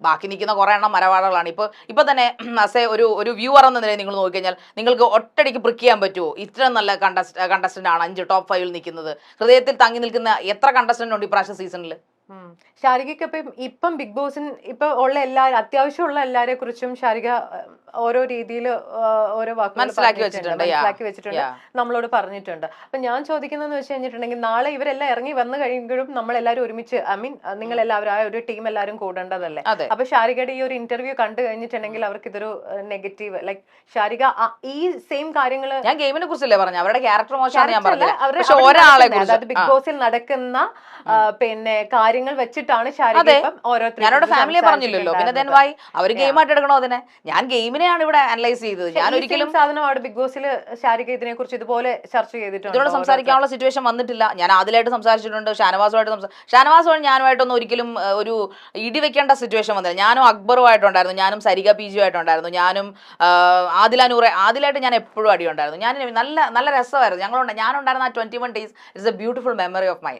ബാക്കി നിൽക്കുന്ന കുറേ എണ്ണം മരവാഴകളാണ്. ഇപ്പൊ തന്നെ അസേ ഒരു വ്യൂവർ എന്ന നിലയിൽ നിങ്ങൾ നോക്കിക്കഴിഞ്ഞാൽ നിങ്ങൾക്ക് ഒറ്റടിക്ക് പ്രിക്ക് ചെയ്യാൻ പറ്റുമോ ഇത്ര നല്ല കണ്ടസ്റ്റന്റ് ആണ് 5 ടോപ്പ് 5 നിൽക്കുന്നത്? ഹൃദയത്തിൽ തങ്ങി നിൽക്കുന്ന എത്ര കണ്ടസ്റ്റന്റ് ഉണ്ട് ഇപ്രാവശ്യം സീസണിൽ? ഷാരികയ്ക്ക് ഇപ്പം ബിഗ് ബോസിന് ഇപ്പൊ ഉള്ള എല്ലാവരും അത്യാവശ്യമുള്ള എല്ലാരെ കുറിച്ചും ഷാരിക ഓരോ രീതിയിൽ ഓരോ വാക്കുകൾ മനസ്സിലാക്കി വെച്ചിട്ടുണ്ട്, നമ്മളോട് പറഞ്ഞിട്ടുണ്ട്. അപ്പൊ ഞാൻ ചോദിക്കുന്നതെന്ന് വെച്ച് കഴിഞ്ഞിട്ടുണ്ടെങ്കിൽ നാളെ ഇവരെല്ലാം ഇറങ്ങി വന്നു കഴിയുമ്പോഴും നമ്മളെല്ലാവരും ഒരുമിച്ച് നിങ്ങൾ എല്ലാവരും ആ ഒരു ടീം എല്ലാവരും കൂടേണ്ടതല്ലേ? അപ്പൊ ഷാരികയുടെ ഈ ഒരു ഇന്റർവ്യൂ കണ്ടു കഴിഞ്ഞിട്ടുണ്ടെങ്കിൽ അവർക്ക് ഇതൊരു നെഗറ്റീവ് ലൈക്ക് ഷാരിക ഈ സെയിം കാര്യങ്ങൾ ഞാൻ ഗെയിമിനെ കുറിച്ചല്ലേ പറഞ്ഞു, അവരുടെ ക്യാരക്ടർ മോശമാണ് ഞാൻ പറഞ്ഞത്. അതായത് ബിഗ് ബോസിൽ നടക്കുന്ന പിന്നെ കാര്യങ്ങൾ വെച്ചിട്ടാണ് ഷാരിക ഞാനോട് ഫാമിലിയെ പറഞ്ഞില്ലല്ലോ, പിന്നെ then why അവർ ഗെയിമായിട്ട് എടുക്കണോ അതിനെ? ഞാൻ ഗെയിമിനെയാണ് ഇവിടെ അനലൈസ് ചെയ്തത്. ഞാൻ ഒരിക്കലും സാധനമാണ് ബിഗ് ബോസിൽ ഷാരിക ഇതിനെ കുറിച്ച് ഇതുപോലെ ചർച്ച ചെയ്തിട്ടുണ്ട്. ഇതിനോട് സംസാരിക്കാനുള്ള സിറ്റുവേഷൻ വന്നിട്ടില്ല. ഞാൻ ആദിലായിട്ട് സംസാരിച്ചിട്ടുണ്ട്, ഷാനവാസുമായിട്ട് ഞാനുമായിട്ടൊന്നും ഒരിക്കലും ഒരു ഇടി വെക്കേണ്ട സിറ്റുവേഷൻ വന്നില്ല. ഞാനും അക്ബറുമായിട്ടുണ്ടായിരുന്നു, ഞാനും സരിക PG ആയിട്ടുണ്ടായിരുന്നു, ഞാനും ആദിലായിട്ട് ഞാൻ എപ്പോഴും അടിയുണ്ടായിരുന്നു. ഞാൻ നല്ല രസമായിരുന്നു. ഞാനുണ്ടായിരുന്ന ആ 21 days it's A beautiful memory of my.